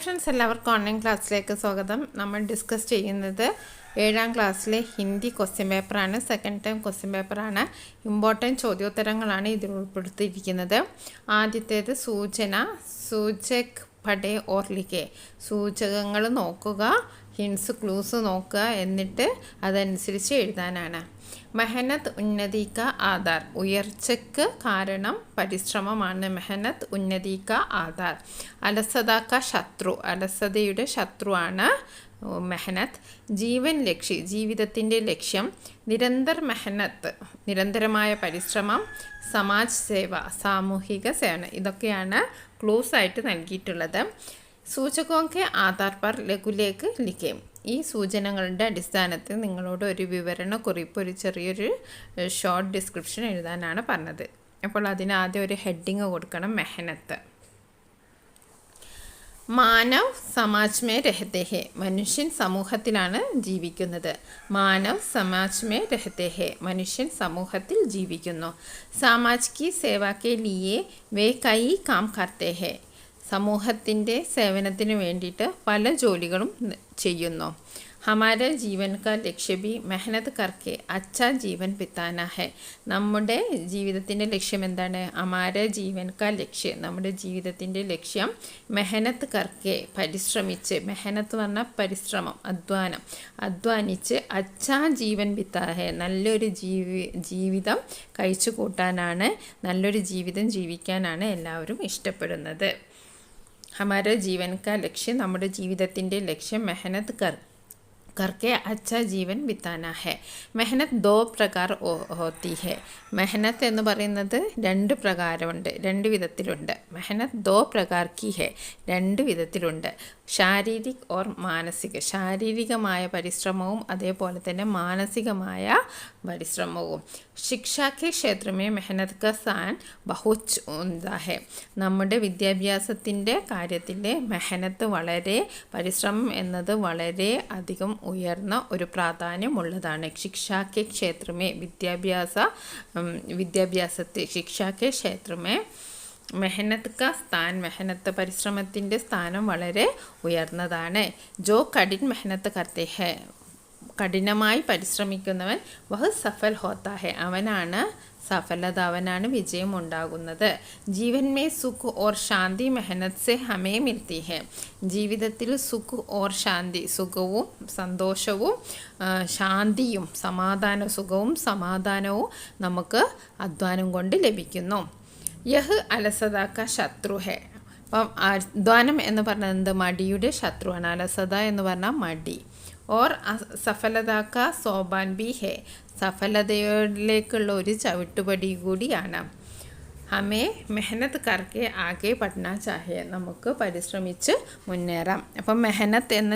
Friends, എല്ലാവർക്കും online ക്ലാസ്സിലേക്ക് സ്വാഗതം. നമ്മൾ ഡിസ്കസ് ചെയ്യുന്നത് 7ാം ക്ലാസ്സിലെ ഹിന്ദി ക്വസ്റ്റ്യൻ പേപ്പറാണ്. സെക്കൻഡ് ടൈം ക്വസ്റ്റ്യൻ പേപ്പറാണ്. ഇമ്പോർട്ടൻറ്റ് ചോദ്യോത്തരങ്ങളാണ് ഇതിൽ ഉൾപ്പെടുത്തിയിരിക്കുന്നത്. ആദ്യത്തേത് സൂചന, സൂചക് പഠേ ഓർ ലിഖേ. സൂചകങ്ങൾ നോക്കുക, ഹിൻസ് ക്ലൂസ് നോക്കുക, എന്നിട്ട് അതനുസരിച്ച് എഴുതാനാണ്. മെഹനത്ത് ഉന്നതി കാ ആധാർ. ഉയർച്ചയ്ക്ക് കാരണം പരിശ്രമമാണ്. മെഹനത്ത് ഉന്നതി കാ ആധാർ. അലസത കാ ശത്രു. അലസതയുടെ ശത്രുവാണ് മെഹനത്ത്. ജീവൻ ലക്ഷ്യ. ജീവിതത്തിൻ്റെ ലക്ഷ്യം. നിരന്തർ മെഹനത്ത്. നിരന്തരമായ പരിശ്രമം. സമാജ് സേവ. സാമൂഹിക സേവനം. ഇതൊക്കെയാണ് ക്ലൂസ് ആയിട്ട് നൽകിയിട്ടുള്ളത്. സൂചകോക്കെ ആധാർ പർ ലഘുലേക്ക് ലിഖേം. ഈ സൂചനകളുടെ അടിസ്ഥാനത്തിൽ നിങ്ങളോട് ഒരു വിവരണ കുറിപ്പ്, ഒരു ചെറിയൊരു ഷോർട്ട് ഡിസ്ക്രിപ്ഷൻ എഴുതാനാണ് പറഞ്ഞത്. അപ്പോൾ അതിന് ആദ്യം ഒരു ഹെഡിങ് കൊടുക്കണം. മെഹനത്ത്. മാനവ് സമാജ് മേ രഹത്തെ ഹെ. മനുഷ്യൻ സമൂഹത്തിലാണ് ജീവിക്കുന്നത്. മാനവ് സമാജ് മേ രഹത്തെ ഹെ. മനുഷ്യൻ സമൂഹത്തിൽ ജീവിക്കുന്നു. സാമാജ് കി സേവ കെ ലിയേ വേ കൈ കാം കർത്തെ ഹെ. സമൂഹത്തിൻ്റെ സേവനത്തിന് വേണ്ടിയിട്ട് പല ജോലികളും ചെയ്യുന്നു. ഹമാരെ ജീവൻ കാ ലക്ഷ്യ ഭി മെഹനത്ത് കർക്കെ അച്ഛാ ജീവൻ ബിത്താന ഹെ. നമ്മുടെ ജീവിതത്തിൻ്റെ ലക്ഷ്യം എന്താണ്? ഹമാരെ ജീവൻ കാ ലക്ഷ്യം. നമ്മുടെ ജീവിതത്തിൻ്റെ ലക്ഷ്യം മെഹനത്ത് കർക്കെ, പരിശ്രമിച്ച്. മെഹനത്ത് പറഞ്ഞാൽ പരിശ്രമം, അധ്വാനം. അധ്വാനിച്ച് അച്ഛാ ജീവൻ ബിത്താ ഹെ. നല്ലൊരു ജീവിതം കഴിച്ചു കൂട്ടാനാണ്, നല്ലൊരു ജീവിതം ജീവിക്കാനാണ് എല്ലാവരും ഇഷ്ടപ്പെടുന്നത്. ഹമാരെ ജീവൻ കാ ലക്ഷ്യം, നമ്മുടെ ജീവിതത്തിൻ്റെ ലക്ഷ്യം മെഹനത്ത് करके अच्छा ജീവൻ ബിത്താന ഹെ. മെഹനത്ത് ദോ പ്രകാർ ഹോത്തി ഹെ. മെഹനത്ത് എന്ന് പറയുന്നത് രണ്ട് പ്രകാരമുണ്ട്, രണ്ട് വിധത്തിലുണ്ട്. മെഹനത്ത് ദോ പ്രകാർ കി ഹെ. രണ്ട് വിധത്തിലുണ്ട്. ശാരീരിക് ഓർ മാനസിക. ശാരീരികമായ പരിശ്രമവും അതേപോലെ തന്നെ മാനസികമായ പരിശ്രമവും. ശിക്ഷാ കെ ക്ഷേത്രമേ മെഹനത്ത് കാ സ്ഥാൻ ബഹുത് ഉംദാ ഹെ. നമ്മുടെ വിദ്യാഭ്യാസത്തിൻ്റെ കാര്യത്തിൽ മെഹനത്ത് വളരെ, പരിശ്രമം എന്നത് വളരെ അധികം ഉയർന്ന ഒരു പ്രാധാന്യമുള്ളതാണ്. ശിക്ഷാ കെ ക്ഷേത്രമേ, വിദ്യാഭ്യാസത്തെ, ശിക്ഷാ കെ ക്ഷേത്രമേ മെഹനത്ത് കാ സ്ഥാൻ. മെഹനത്ത്, പരിശ്രമത്തിൻ്റെ സ്ഥാനം വളരെ ഉയർന്നതാണ്. ജോ കഠിൻ മെഹനത്ത് കർത്തെ ഹെ. കഠിനമായി പരിശ്രമിക്കുന്നവൻ വഹ് സഫൽ ഹോത്താ ഹെ. അവനാണ് സഫലത, അവനാണ് വിജയം ഉണ്ടാകുന്നത്. ജീവൻ മേ സുഖ് ഓർ ശാന്തി മെഹനത്ത് സെ ഹമേ മിൽത്തി ഹെ. ജീവിതത്തിൽ സുഖ് ഓർ ശാന്തി, സുഖവും സന്തോഷവും ശാന്തിയും സുഖവും സമാധാനവും നമുക്ക് അധ്വാനം കൊണ്ട് ലഭിക്കുന്നു. യഹ് അലസത കാ ശത്രു ഹെ. അപ്പം അധ്വാനം എന്ന് പറഞ്ഞത് മടിയുടെ ശത്രുവാണ്. അലസത എന്ന് പറഞ്ഞാൽ മടി. ഓർ സഫലത കാ സോപാൻ ബി ഹെ. സഫലതയിലേക്കുള്ള ഒരു ചവിട്ടുപടി കൂടിയാണ്. ഹമേ മെഹനത്ത് കർക്കെ ആകെ പഠന ചാഹേ. നമുക്ക് പരിശ്രമിച്ച് മുന്നേറാം. അപ്പം മെഹനത്ത് എന്ന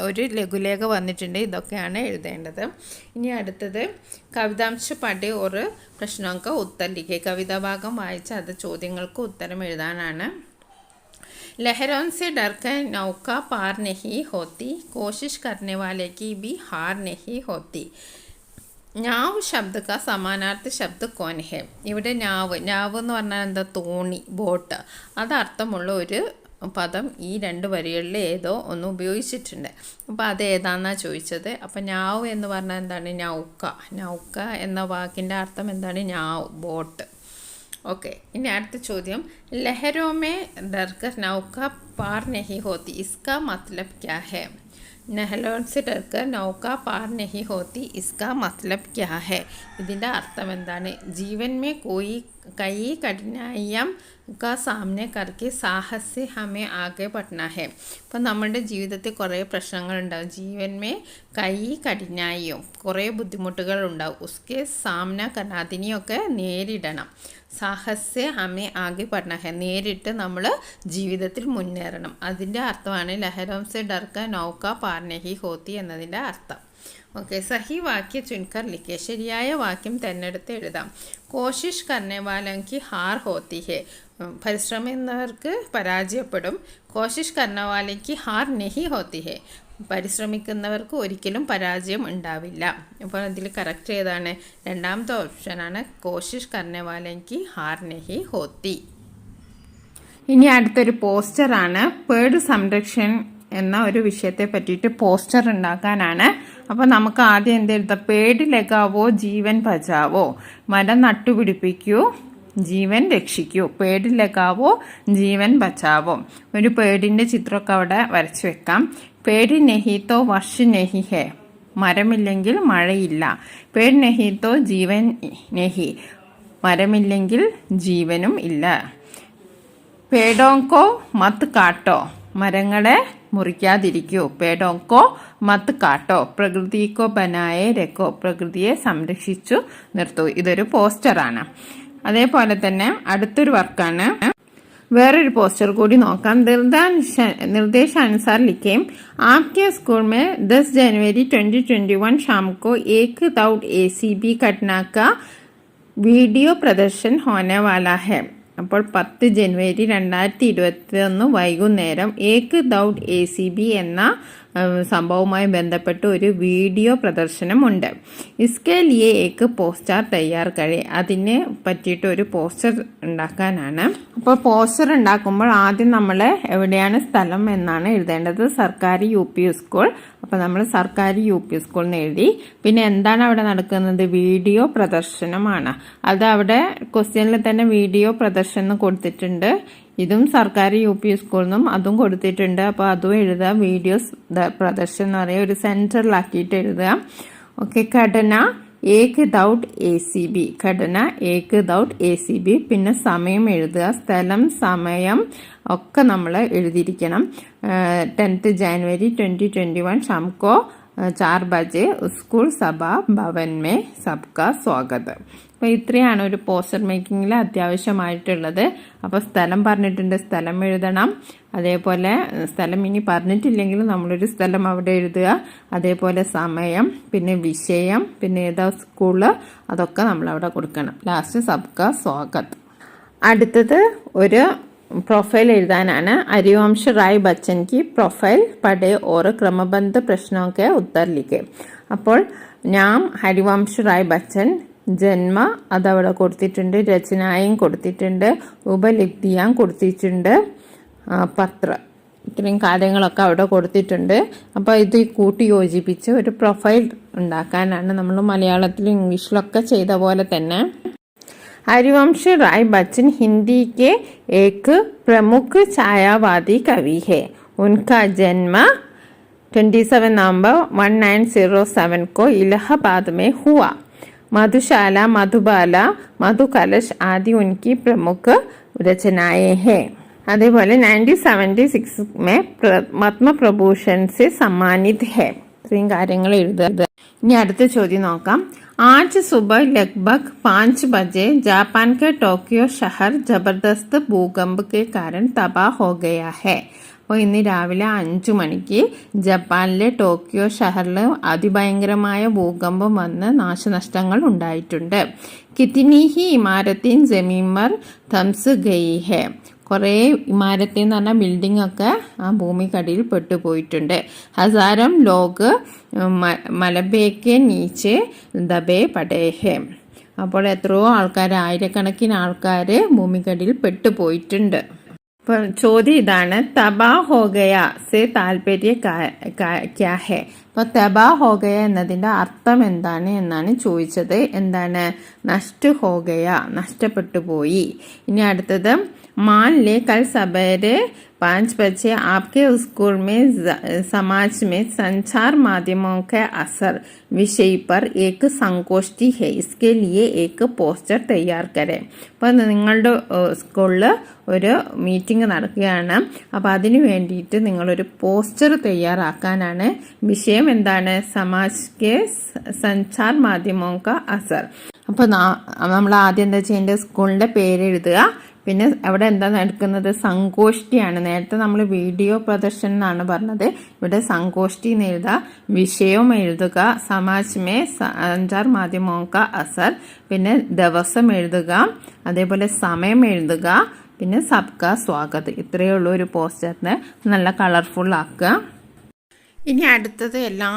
ഒരു ലഘുലേഖ വന്നിട്ടുണ്ട്. ഇതൊക്കെയാണ് എഴുതേണ്ടത്. ഇനി അടുത്തത് കവിതാംശ പഠേ ഓർ പ്രശ്നങ്ങൾക്ക് ഉത്തരിക്കുക. കവിതാഭാഗം വായിച്ച് അത് ചോദ്യങ്ങൾക്ക് ഉത്തരം എഴുതാനാണ്. लहरों से डरकर नौका पार नहीं होती, कोशिश करने वाले की भी हार नहीं होती. ഞാവ് ശബ്ദ കാ സമാനാർത്ഥ ശബ്ദ കോൻ ഹെ. ഇവിടെ ഞാവ് എന്ന് പറഞ്ഞാൽ എന്താ? തോണി, ബോട്ട്. അതർത്ഥമുള്ള ഒരു പദം ഈ രണ്ട് വരികളിൽ ഏതോ ഒന്ന് ഉപയോഗിച്ചിട്ടുണ്ട്. അപ്പോൾ അത് ഏതാണെന്നാണ് ചോദിച്ചത്. അപ്പോൾ ഞാവ് എന്ന് പറഞ്ഞാൽ എന്താണ്? നൗക്ക എന്ന വാക്കിൻ്റെ അർത്ഥം എന്താണ്? ഞാവ്, ബോട്ട്. ഓക്കെ. ഇനി അടുത്ത ചോദ്യം. ലഹരോ മേ ഡർക്കർ നൗക പാർ നഹി ഹോത്തി, ഇസ്കാ മത്ലബ് ക്യാ ഹെ. ലഹരോൻ സെ ഡർക്കർ നൗക പാർ നഹി ഹോത്തി, ഇസ്കാ മത്ലബ് ക്യാ ഹെ. ഇതിൻ്റെ അർത്ഥം എന്താണ്? ജീവൻ മേ കോയി കൈ കഠിനായം കാ സാമനെ കർക്കെ സാഹസ് സെ ഹമേ ആകെ പഠന ഹെ. അപ്പം നമ്മുടെ ജീവിതത്തിൽ കുറേ പ്രശ്നങ്ങളുണ്ടാകും. ജീവൻ മേ കൈ കഠിനായും, കുറേ ബുദ്ധിമുട്ടുകൾ ഉണ്ടാവും. ഉസ്കെ സാമന കർണ, അതിനെയൊക്കെ നേരിടണം. സാഹസ്യ ഹമേ ആകെ പഠന ഹെ. നേരിട്ട് നമ്മൾ ജീവിതത്തിൽ മുന്നേറണം. അതിൻ്റെ അർത്ഥമാണ് ലഹരോം സെ ഡർക്ക നൗക പാർ നഹി ഹോത്തി എന്നതിൻ്റെ അർത്ഥം. ഓക്കെ. സഹി വാക്യ ചുൻകർ ലിഖേ. ശരിയായ വാക്യം തിരഞ്ഞെടുത്ത് എഴുതാം. കോശിഷ് കർനെ വാലങ്കി ഹാർ ഹോത്തി ഹെ. പരിശ്രമിക്കുന്നവർക്ക് പരാജയപ്പെടും. കോശിഷ് കർണവാലയ്ക്ക് ഹാർ നെഹി ഹോത്തി ഹെ. പരിശ്രമിക്കുന്നവർക്ക് ഒരിക്കലും പരാജയം ഉണ്ടാവില്ല. അപ്പോൾ അതിൽ കറക്റ്റ് ഏതാണ്? രണ്ടാമത്തെ ഓപ്ഷനാണ്. കോശിഷ് കർനെ വാലയ്ക്ക് ഹാർ നെഹി ഹോത്തി. ഇനി അടുത്തൊരു പോസ്റ്ററാണ്. പേട് സംരക്ഷൺ എന്ന ഒരു വിഷയത്തെ പറ്റിയിട്ട് പോസ്റ്റർ ഉണ്ടാക്കാനാണ്. അപ്പോൾ നമുക്ക് ആദ്യം എന്തെഴുതാം? പേട് ലഗാവോ ജീവൻ ബചാവോ. മരം നട്ടുപിടിപ്പിക്കൂ, ജീവൻ രക്ഷിക്കൂ. പേട് ലഗാവോ ജീവൻ ബച്ചാവോ. ഒരു പേടിൻ്റെ ചിത്രമൊക്കെ അവിടെ വരച്ചു വെക്കാം. പേട് നെഹി തോ വർഷ നെഹി ഹെ. മരമില്ലെങ്കിൽ മഴയില്ല. പേട് നെഹി തോ ജീവൻ നെഹി. മരമില്ലെങ്കിൽ ജീവനും ഇല്ല. പേടോങ്കോ മത്ത് കാട്ടോ. മരങ്ങളെ മുറിക്കാതിരിക്കൂ. പേടോങ്കോ മത്ത് കാട്ടോ. പ്രകൃതിക്കോ ബനായെ രക്കോ. പ്രകൃതിയെ സംരക്ഷിച്ചു നിർത്തൂ. ഇതൊരു പോസ്റ്ററാണ്. അതേപോലെ തന്നെ അടുത്തൊരു വർക്കാണ്. വേറൊരു പോസ്റ്റർ കൂടി നോക്കാം. നിർദ്ദേശാനുസാർ ലിഖേം आपके स्कूल में 10 जनवरी 2021 शाम को एक दौड़ ACB घटना का वीडियो प्रदर्शन होने वाला है. അപ്പോൾ 10 ജനുവരി 2021 വൈകുന്നേരം ഏക് ദൗഡ് ACB എന്ന സംഭവവുമായി ബന്ധപ്പെട്ട് ഒരു വീഡിയോ പ്രദർശനമുണ്ട്. ഇസ്കെ ലിയെ ഏക് പോസ്റ്റർ തയ്യാർ കഴി. അതിനെ പറ്റിയിട്ട് ഒരു പോസ്റ്റർ ഉണ്ടാക്കാനാണ്. അപ്പോൾ പോസ്റ്റർ ഉണ്ടാക്കുമ്പോൾ ആദ്യം നമ്മൾ എവിടെയാണ് സ്ഥലം എന്നാണ് എഴുതേണ്ടത്. സർക്കാരി UP സ്കൂൾ. അപ്പോൾ നമ്മൾ സർക്കാരി UP സ്കൂൾ എന്ന് എഴുതി. പിന്നെ എന്താണ് അവിടെ നടക്കുന്നത്? വീഡിയോ പ്രദർശനമാണ്. അത് അവിടെ ക്വസ്റ്റ്യനിൽ തന്നെ വീഡിയോ പ്രദർശനം കൊടുത്തിട്ടുണ്ട്. ഇതും സർക്കാർ UP സ്കൂളിൽ നിന്നും അതും കൊടുത്തിട്ടുണ്ട്. അപ്പോൾ അതും എഴുതുക. വീഡിയോസ് പ്രദർശനം എന്ന് പറയുക ഒരു സെൻറ്ററിലാക്കിയിട്ട് എഴുതുക. ഓക്കെ. ഘടന ഏക് ദൗഡ് ACB. ഘടന ഏക് ദൗഡ് ACB. പിന്നെ സമയം എഴുതുക. സ്ഥലം, സമയം ഒക്കെ നമ്മൾ എഴുതിയിരിക്കണം. 10 जनवरी 2021 शाम को 4 बजे സ്കൂൾ സഭാ ഭവൻ മേ സബ്കാ സ്വാഗതം. അപ്പോൾ ഇത്രയാണ് ഒരു പോസ്റ്റർ മേക്കിങ്ങിൽ അത്യാവശ്യമായിട്ടുള്ളത്. അപ്പോൾ സ്ഥലം പറഞ്ഞിട്ടുണ്ട്, സ്ഥലം എഴുതണം. അതേപോലെ സ്ഥലം ഇനി പറഞ്ഞിട്ടില്ലെങ്കിലും നമ്മളൊരു സ്ഥലം അവിടെ എഴുതുക. അതേപോലെ സമയം, പിന്നെ വിഷയം, പിന്നെ ഏതാ സ്കൂള്, അതൊക്കെ നമ്മളവിടെ കൊടുക്കണം. ലാസ്റ്റ് സബ്കാ സ്വാഗത്. അടുത്തത് ഒരു प्रोफाइल എഴുതാനാണ്. हरिवंश राय बच्चन की प्रोफाइल पढ़े और क्रमबद्ध प्रश्नों के उत्तर लिखे. അപ്പോൾ ഞാൻ ഹരിവംശ് റായ് ബച്ചൻ ജന്മ അതവിടെ കൊടുത്തിട്ടുണ്ട്, രചനായും കൊടുത്തിട്ടുണ്ട്, ഉപലിപ്തിയാൻ കൊടുത്തിട്ടുണ്ട്, പത്ര, ഇത്രയും കാര്യങ്ങളൊക്കെ അവിടെ കൊടുത്തിട്ടുണ്ട്. അപ്പോൾ ഇത് കൂട്ടി യോജിപ്പിച്ച് ഒരു പ്രൊഫൈൽ ഉണ്ടാക്കാനാണ്. നമ്മൾ മലയാളത്തിലും ഇംഗ്ലീഷിലൊക്കെ ചെയ്ത പോലെ തന്നെ. हरिवंश राय बच्चन हिंदी के एक प्रमुख छायावादी कवि है. उनका जन्म 27 नवंबर 1907 को इलाहाबाद में हुआ. मधुशाला, मधुबाला, मधुकलश आदि उनकी प्रमुख रचनाएं हैं. അതേപോലെ 1976 में പത്മപ്രഭൂഷൺ से सम्मानित है. ഇത്രയും കാര്യങ്ങൾ എഴുതുക. ഇനി അടുത്ത ചോദ്യം നോക്കാം. आज सुबह लगभग 5 बजे जापान के टोक्यो शहर जबरदस्त भूकंप के कारण तबाह हो गया है. അപ്പോൾ ഇന്ന് രാവിലെ 5 മണിക്ക് ജപ്പാനിലെ ടോക്കിയോ ഷഹറിൽ അതിഭയങ്കരമായ ഭൂകമ്പം വന്ന് നാശനഷ്ടങ്ങൾ ഉണ്ടായിട്ടുണ്ട്. കിത്തിനി ഹി ഇമാരത്തിൻ ജമീമർ തംസ് ഗയി ഹെ. കുറേ ഇമാരത്തിൽ എന്ന് പറഞ്ഞാൽ ബിൽഡിംഗ് ഒക്കെ ആ ഭൂമിക്കടിയിൽ പെട്ടുപോയിട്ടുണ്ട്. ഹസാരം ലോഗ് മലബേക്ക് നീച്ചെ ദബേ പടേഹെ. അപ്പോൾ എത്രയോ ആൾക്കാർ, ആയിരക്കണക്കിന് ആൾക്കാർ ഭൂമിക്കടിയിൽ പെട്ടുപോയിട്ടുണ്ട്. അപ്പോൾ ചോദ്യം ഇതാണ്, തബാ ഹോഗയ സെ താല്പര്യ ക്യാ ഹെ. അപ്പോൾ തബാ ഹോഗയ എന്നതിൻ്റെ അർത്ഥം എന്താണ് എന്നാണ് ചോദിച്ചത്. എന്താണ്? നഷ്ട ഹോഗയ, നഷ്ടപ്പെട്ടു പോയി. ഇനി അടുത്തത്, मान ले कल सवेरे 5 बजे आपके स्कूल में समाज में संचार माध्यमों के असर विषय पर एक संगोष्ठी है. इसके लिए एक പോസ്റ്റർ തയ്യാർ കരെ. അപ്പോൾ നിങ്ങളുടെ സ്കൂളിൽ ഒരു മീറ്റിംഗ് നടക്കുകയാണ്. അപ്പോൾ അതിന് വേണ്ടിയിട്ട് നിങ്ങളൊരു പോസ്റ്റർ തയ്യാറാക്കാനാണ്. വിഷയം എന്താണ്? സമാജ് കെ സഞ്ചാർ മാധ്യമോ കാ അസർ. അപ്പോൾ നമ്മൾ ആദ്യം എന്താ ചെയ്യേണ്ടത്? സ്കൂളിൻ്റെ പേര് എഴുതുക. പിന്നെ അവിടെ എന്താ നടക്കുന്നത്? സങ്കോഷ്ഠിയാണ്. നേരത്തെ നമ്മൾ വീഡിയോ പ്രദർശനം എന്നാണ് പറഞ്ഞത്. ഇവിടെ സങ്കോഷ്ഠി എന്ന് എഴുതുക. വിഷയവും എഴുതുക. സമാജ് മേ സഞ്ചാർ മാധ്യമോ കാ അസർ. പിന്നെ ദിവസം എഴുതുക. അതേപോലെ സമയം എഴുതുക. പിന്നെ സബ്കാ സ്വാഗത്. ഇത്രയേ ഉള്ളൂ ഒരു പോസ്റ്ററിന്. നല്ല കളർഫുൾ ആക്കുക. ഇനി അടുത്തത് എല്ലാ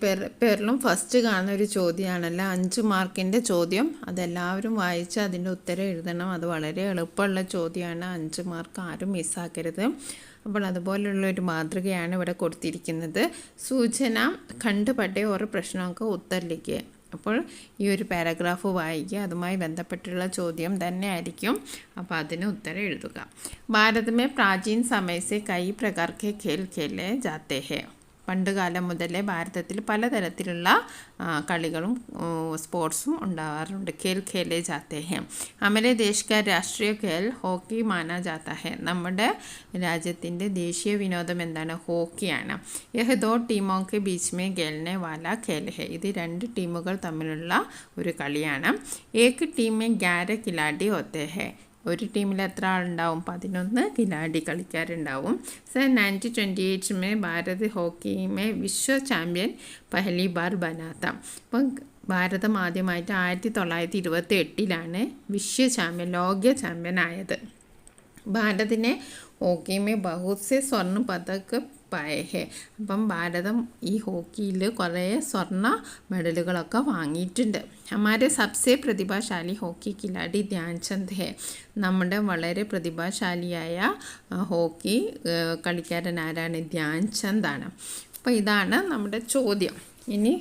പേരിലും ഫസ്റ്റ് കാണുന്ന ഒരു ചോദ്യമാണല്ലോ, 5 മാർക്കിൻ്റെ ചോദ്യം. അതെല്ലാവരും വായിച്ച് അതിൻ്റെ ഉത്തരം എഴുതണം. അത് വളരെ എളുപ്പമുള്ള ചോദ്യമാണ്, 5 മാർക്ക് ആരും മിസ്സാക്കരുത്. അപ്പോൾ അതുപോലുള്ളൊരു മാതൃകയാണ് ഇവിടെ കൊടുത്തിരിക്കുന്നത്. സൂചന കണ്ട് പഠിയ ഓരോ പ്രശ്നമൊക്കെ ഉത്തരം ലിഖിയ. അപ്പോൾ ഈ ഒരു പാരഗ്രാഫ് വായിക്കുക, അതുമായി ബന്ധപ്പെട്ടുള്ള ചോദ്യം തന്നെ ആയിരിക്കും. അപ്പോൾ അതിന് ഉത്തരം എഴുതുക. ഭാരത് में प्राचीन समय से कई प्रकार के खेल खेले जाते हैं. പണ്ട് കാലം മുതലേ ഭാരതത്തിൽ പലതരത്തിലുള്ള കളികളും സ്പോർട്സും ഉണ്ടാവാറുണ്ട്. ഖേൽ ഖേലെ ജാത്തെ ഹെ. ഹമാരെ ദേശ് കാ രാഷ്ട്രീയ ഖേൽ ഹോക്കി മാനാ ജാത്ത ഹെ. നമ്മുടെ രാജ്യത്തിൻ്റെ ദേശീയ വിനോദം എന്താണ്? ഹോക്കിയാണ്. യഹ് ദോ ടീമോ കെ ബീച്ച് മേ ഖേൽനെ വാല ഖേൽ ഹെ. ഇത് 2 ടീമുകൾ തമ്മിലുള്ള ഒരു കളിയാണ്. ഏക് ടീം മേ 11 ഖിലാഡി ഹോത്തെ ഹെ. ഒരു ടീമിൽ എത്ര ആളുണ്ടാവും? 11 ഖിലാഡി കളിക്കാരുണ്ടാവും. 1928 में भारत ഹോക്കി में വിശ്വ ചാമ്പ്യൻ പഹലി ബാർ ബനാത്ത. അപ്പം ഭാരതം ആദ്യമായിട്ട് 1928 വിശ്വ ചാമ്പ്യൻ, ലോക ചാമ്പ്യൻ ആയത്. भारत ने हॉकी में बहुत से स्वर्ण पदक പായേ ഹെ. അപ്പം ഭാരതം ഈ ഹോക്കിയിൽ കുറേ സ്വർണ്ണ മെഡലുകളൊക്കെ വാങ്ങിയിട്ടുണ്ട്. ഹമാരെ സബ്സെ പ്രതിഭാശാലി ഹോക്കി ഖിലാഡി ധ്യാൻചന്ദ് ഹെ. നമ്മുടെ വളരെ പ്രതിഭാശാലിയായ ഹോക്കി കളിക്കാരൻ ആരാണ്? ധ്യാൻചന്ദാണ്. അപ്പോൾ ഇതാണ് നമ്മുടെ ചോദ്യം. ഇനി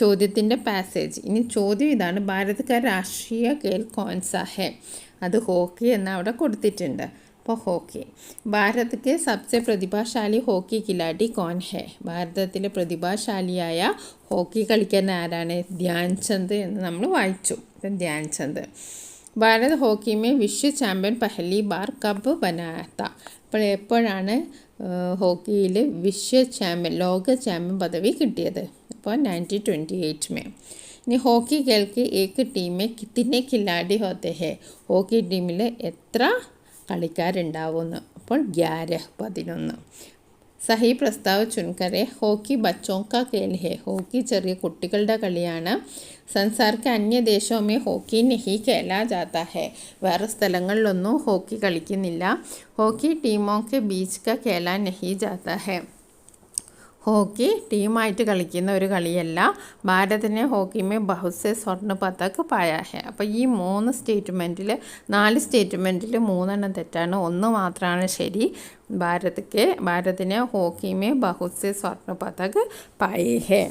ചോദ്യത്തിൻ്റെ പാസേജ്. ഇനി ചോദ്യം ഇതാണ്, ഭാരത് കാ രാഷ്ട്രീയ ഖേൽ കോൺസാ ഹെ. അത് ഹോക്കി എന്ന് അവിടെ കൊടുത്തിട്ടുണ്ട്. അപ്പോൾ ഹോക്കി. ഭാരത് കെ സബ്സെ പ്രതിഭാശാലി ഹോക്കി ഖിലാഡി കോൺ ഹെ. ഭാരതത്തിലെ പ്രതിഭാശാലിയായ ഹോക്കി കളിക്കാൻ ആരാണ്? ധ്യാൻചന്ദ് എന്ന് നമ്മൾ വായിച്ചു. ധ്യാൻചന്ദ്. ഭാരത് ഹോക്കി മേ വിശ്വ ചാമ്പ്യൻ പഹലി ബാർ കബ് ബനാത്ത. അപ്പോൾ എപ്പോഴാണ് ഹോക്കിയിൽ വിശ്വ ചാമ്പ്യൻ, ലോക ചാമ്പ്യൻ പദവി കിട്ടിയത്? അപ്പോൾ 1928 में. ഇനി ഹോക്കി खेल की एक टीम में कितने खिलाड़ी होते हैं. ഹോക്കി ടീമിൽ എത്ര കളിക്കാരുണ്ടാവുമെന്ന്? അപ്പോൾ 11. സഹി പ്രസ്താവ് ചുൻകരെ. ഹോക്കി ബച്ചോं का खेल है. ഹോക്കി ചെറിയ കുട്ടികളുടെ കളിയാണ്. സംസാർക്ക് അന്യ ദേശമേ ഹോക്കി നഹി खेला जाता है. വേറെ സ്ഥലങ്ങളിലൊന്നും ഹോക്കി കളിക്കുന്നില്ല. ഹോക്കി ടീമോ കെ ബീച്ച് കാ खेला नहीं जाता है. ഹോക്കി ടീമായിട്ട് കളിക്കുന്ന ഒരു കളിയല്ല. ഭാരതിനെ ഹോക്കി മേ ബഹുത് സെ സ്വർണ്ണ പതക് പായാ ഹെ. അപ്പോൾ ഈ 4 സ്റ്റേറ്റ്മെൻറ്റിൽ 3 തെറ്റാണ്, 1 മാത്രമാണ് ശരി. ഭാരതിനെ ഹോക്കി മേ ബഹുത് സെ സ്വർണ്ണ പതക് പായേ ഹെ.